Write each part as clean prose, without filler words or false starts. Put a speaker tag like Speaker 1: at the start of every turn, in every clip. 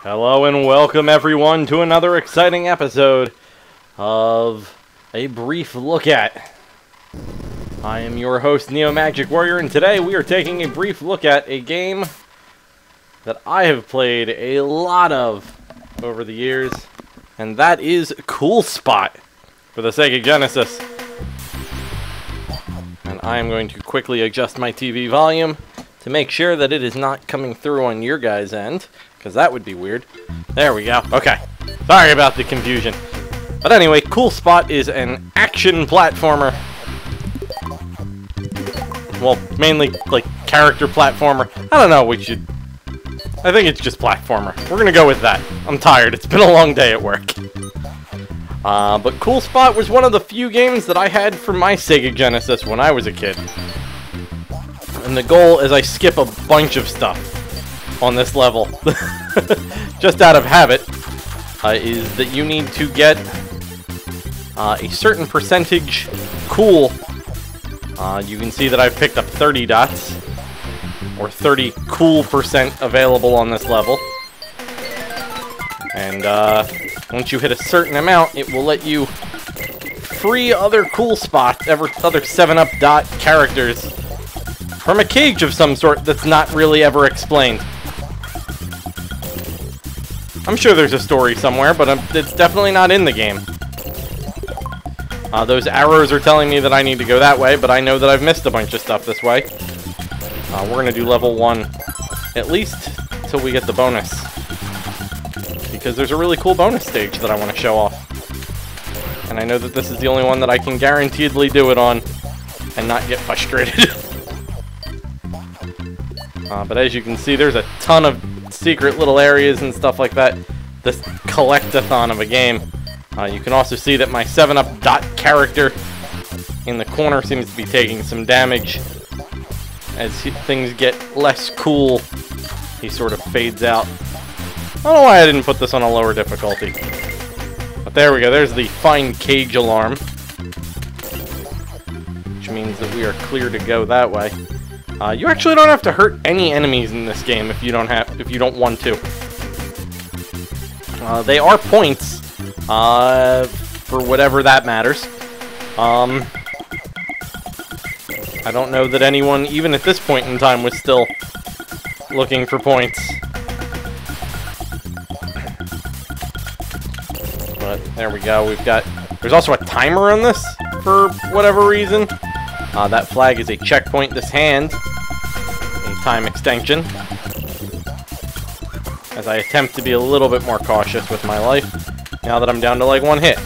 Speaker 1: Hello and welcome everyone to another exciting episode of A Brief Look At. I am your host, Neo Magic Warrior, and today we are taking a brief look at a game that I have played a lot of over the years, and that is Cool Spot for the Sega Genesis. And I am going to quickly adjust my TV volume to make sure that it is not coming through on your guys' end, because that would be weird. There we go. Okay. Sorry about the confusion. But anyway, Cool Spot is an action platformer. Well, mainly, like, character platformer. I don't know, I think it's just platformer. We're gonna go with that. I'm tired. It's been a long day at work. But Cool Spot was one of the few games that I had for my Sega Genesis when I was a kid. And the goal, as I skip a bunch of stuff on this level, just out of habit, is that you need to get a certain percentage cool. You can see that I've picked up 30 dots, or 30 cool % available on this level. And once you hit a certain amount, it will let you free other cool spots, other 7-Up dot characters, from a cage of some sort that's not really ever explained. I'm sure there's a story somewhere, but it's definitely not in the game. Those arrows are telling me that I need to go that way, but I know that I've missed a bunch of stuff this way. We're going to do level 1, at least till we get the bonus. Because there's a really cool bonus stage that I want to show off. And I know that this is the only one that I can guaranteedly do it on and not get frustrated. But as you can see, there's a ton of secret little areas and stuff like that. This collect-a-thon of a game. You can also see that my 7-Up dot character in the corner seems to be taking some damage. As things get less cool, he sort of fades out. I don't know why I didn't put this on a lower difficulty. But there we go, there's the find cage alarm. Which means that we are clear to go that way. You actually don't have to hurt any enemies in this game if you don't want to. They are points, for whatever that matters. I don't know that anyone, even at this point in time, was still looking for points. But there we go. There's also a timer on this for whatever reason. That flag is a checkpoint. This hand, a time extension. As I attempt to be a little bit more cautious with my life, now that I'm down to like 1 hit.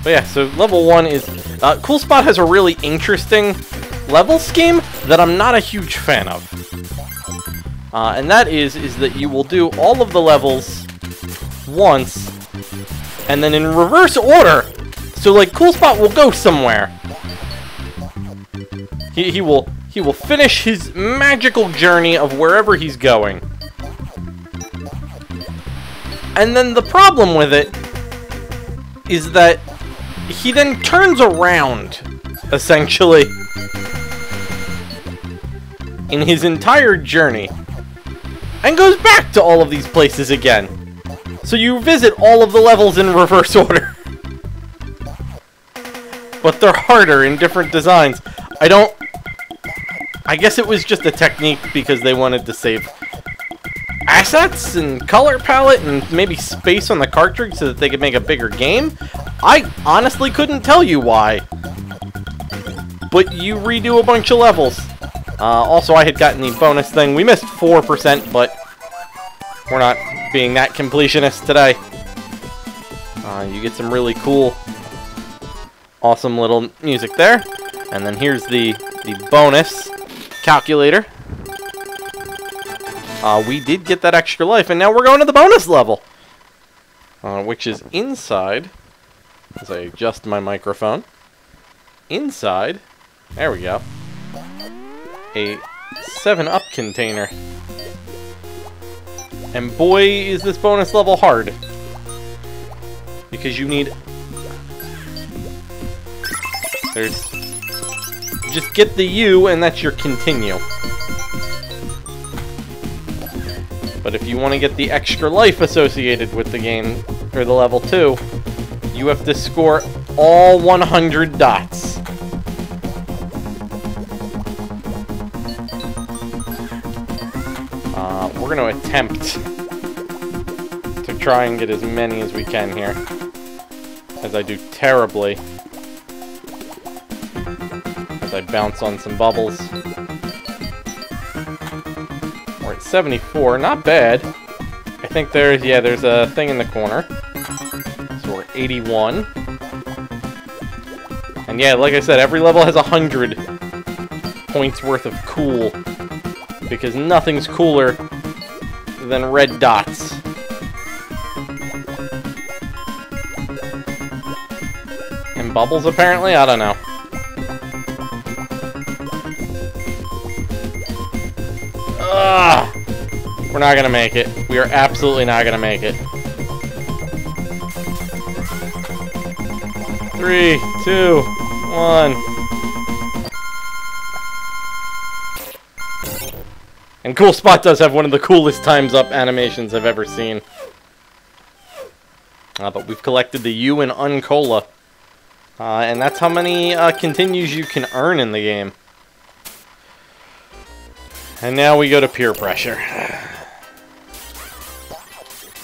Speaker 1: But yeah, so level 1 is... Cool Spot has a really interesting level scheme that I'm not a huge fan of. And that is that you will do all of the levels once, and then in reverse order. So, like, Cool Spot will go somewhere. He will finish his magical journey of wherever he's going. And then the problem with it is that he then turns around, essentially, in his entire journey, and goes back to all of these places again. So you visit all of the levels in reverse order. But they're harder in different designs. I guess it was just a technique because they wanted to save assets and color palette and maybe space on the cartridge so that they could make a bigger game. I honestly couldn't tell you why. But you redo a bunch of levels. Also, I had gotten the bonus thing. We missed 4%, but we're not being that completionist today. You get some really cool, awesome little music there. And then here's the bonus calculator. We did get that extra life, and now we're going to the bonus level. Which is inside, as I adjust my microphone, inside, there we go, a 7-Up container. And boy, is this bonus level hard. Because you need... There's just get the U, and that's your continue. But if you want to get the extra life associated with the game, or the level 2, you have to score all 100 dots. We're going to attempt to try and get as many as we can here, as I do terribly. As I bounce on some bubbles. We're at 74, not bad. I think there's a thing in the corner. So we're 81. And yeah, like I said, every level has 100 points worth of cool. Because nothing's cooler than red dots. And bubbles, apparently? I don't know. Ugh! We're not gonna make it. We are absolutely not gonna make it. 3, 2, 1. And Cool Spot does have one of the coolest times up animations I've ever seen. But we've collected the U and Uncola. And that's how many continues you can earn in the game. And now we go to peer pressure.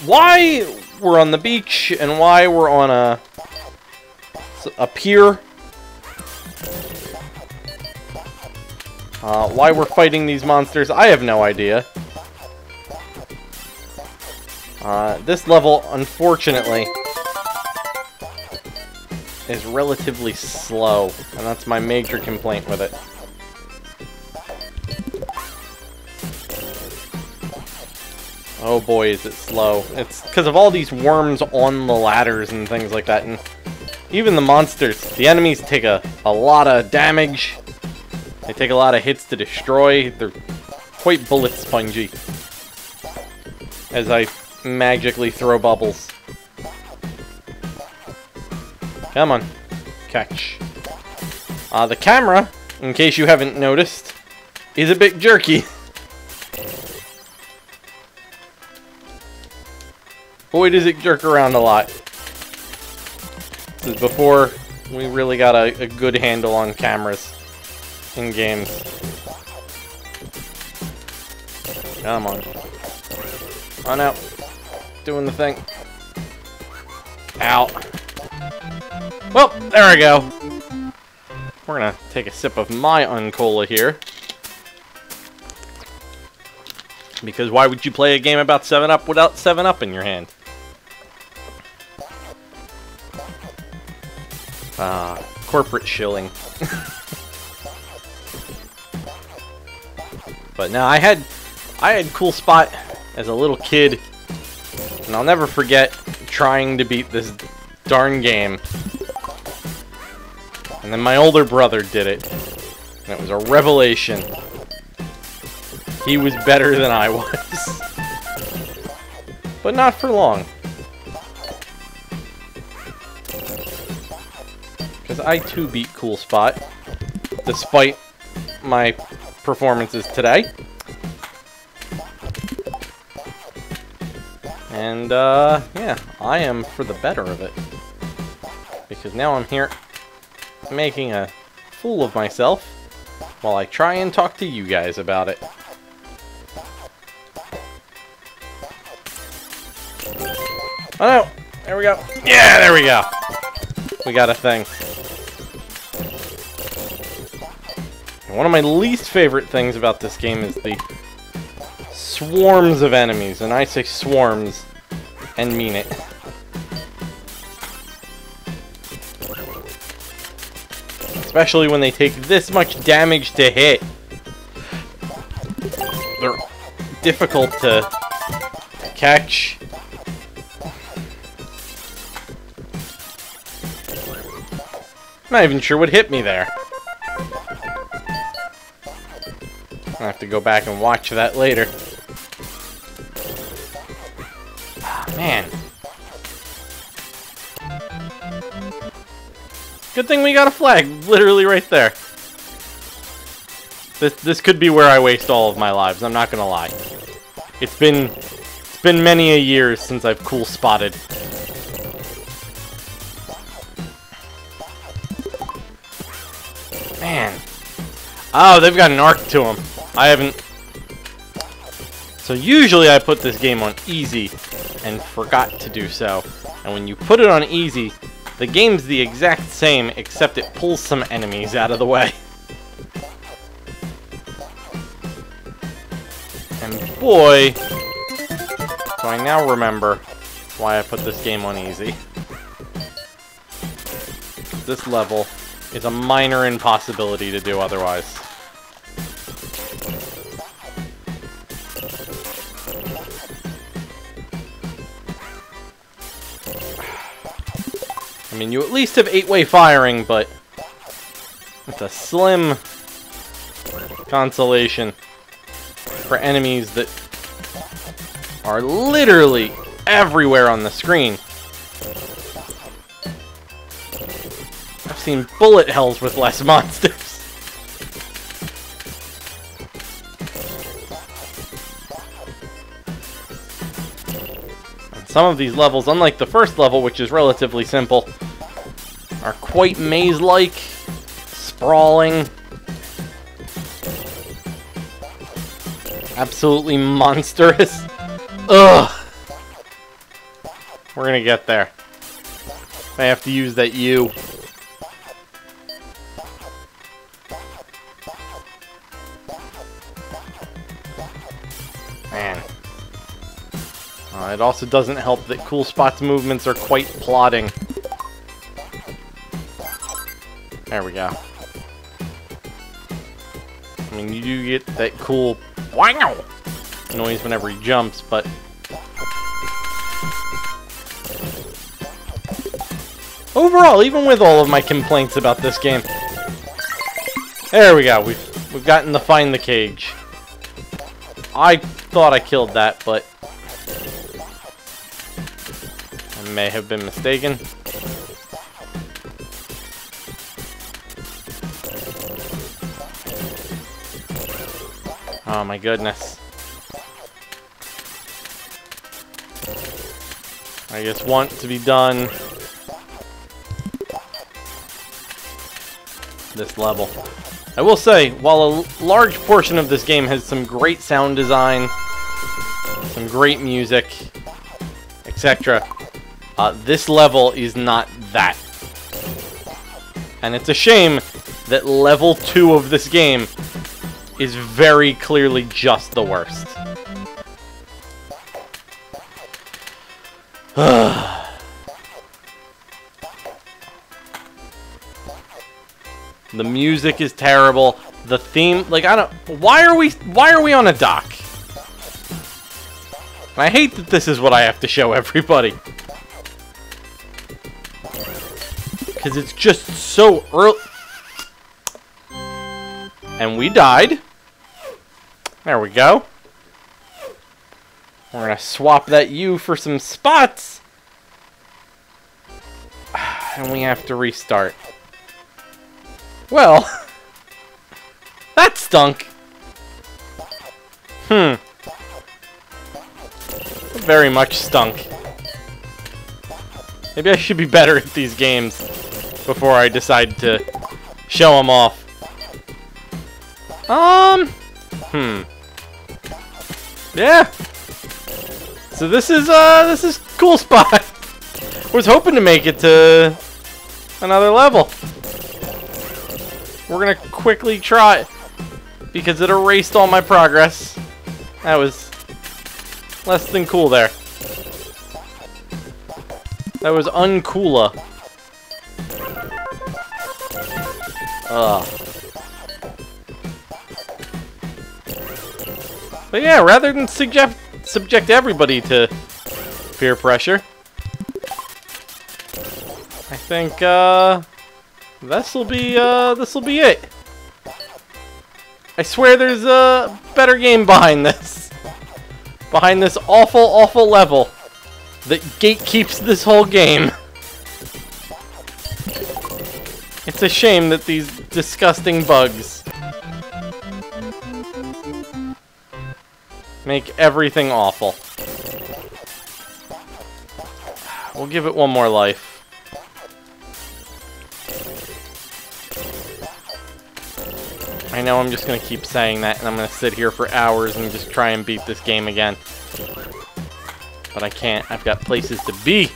Speaker 1: Why we're on the beach and why we're on a pier. Why we're fighting these monsters, I have no idea. This level, unfortunately, is relatively slow, and that's my major complaint with it. Oh boy, is it slow. It's because of all these worms on the ladders and things like that, and even the monsters, the enemies take a lot of damage. They take a lot of hits to destroy. They're quite bullet spongy. As I magically throw bubbles. Come on. Catch. The camera, in case you haven't noticed, is a bit jerky. Boy, does it jerk around a lot. This is before we really got a good handle on cameras in games. Come on. On out. Doing the thing. Ow. Well, there we go. We're gonna take a sip of my Uncola here. Because why would you play a game about 7-Up without 7-Up in your hand? Corporate shilling. But no, I had Cool Spot as a little kid, and I'll never forget trying to beat this darn game. And then my older brother did it, and it was a revelation. He was better than I was. But not for long. Because I too beat Cool Spot, despite my performances today. And, yeah, I am for the better of it. Because now I'm here making a fool of myself while I try and talk to you guys about it. Oh no! There we go. Yeah, there we go. We got a thing. And one of my least favorite things about this game is the swarms of enemies. And I say swarms and mean it. Especially when they take this much damage to hit. They're difficult to catch. I'm not even sure what hit me there. I'll have to go back and watch that later. Ah, man. Good thing we got a flag, literally right there. This could be where I waste all of my lives, I'm not gonna lie. It's been many a years since I've cool spotted. Man. Oh, they've got an arc to them. I haven't... So usually I put this game on easy and forgot to do so. And when you put it on easy, the game's the exact same, except it pulls some enemies out of the way. And boy, do I now remember why I put this game on easy. This level is a minor impossibility to do otherwise. I mean, you at least have 8-way firing, but it's a slim consolation for enemies that are literally everywhere on the screen. I've seen bullet hells with less monsters. And some of these levels, unlike the first level, which is relatively simple, are quite maze-like, sprawling, absolutely monstrous. Ugh! We're gonna get there. I have to use that U. Man. It also doesn't help that Cool Spot's movements are quite plodding. There we go. I mean, you do get that cool wow noise whenever he jumps, but overall, even with all of my complaints about this game, there we go. We've gotten to find the cage. I thought I killed that, but I may have been mistaken. Oh my goodness. I just want to be done this level. I will say, while a large portion of this game has some great sound design, some great music, etc., this level is not that. And it's a shame that level 2 of this game is very clearly just the worst. The music is terrible. The theme, like, I don't... Why are we on a dock? And I hate that this is what I have to show everybody. Because it's just so early. And we died. There we go. We're gonna swap that U for some spots. And we have to restart. Well, that stunk. Very much stunk. Maybe I should be better at these games before I decide to show them off. Yeah. So this is Cool Spot. Was hoping to make it to another level. We're gonna quickly try it because it erased all my progress. That was less than cool there. That was uncoola. Ugh. But yeah, rather than subject everybody to peer pressure, I think this'll be it. I swear there's a better game behind this. Behind this awful, awful level that gatekeeps this whole game. It's a shame that these disgusting bugs Make everything awful. We'll give it one more life. I know I'm just gonna keep saying that, and I'm gonna sit here for hours and just try and beat this game again. But I can't. I've got places to be.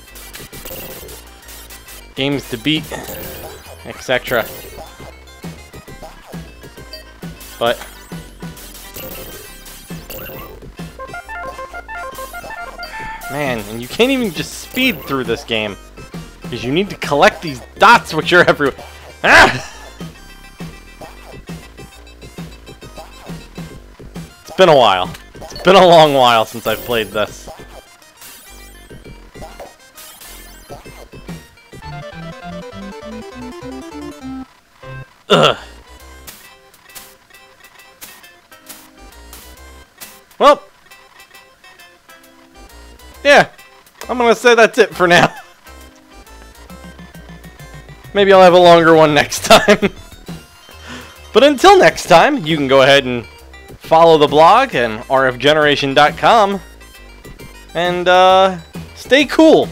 Speaker 1: Games to beat. Etc. But... man, and you can't even just speed through this game. Because you need to collect these dots which are everywhere. Ah! It's been a while. It's been a long while since I've played this. Ugh. Well. Yeah. I'm gonna say that's it for now. Maybe I'll have a longer one next time. But until next time, you can go ahead and follow the blog and rfgeneration.com. And, stay cool.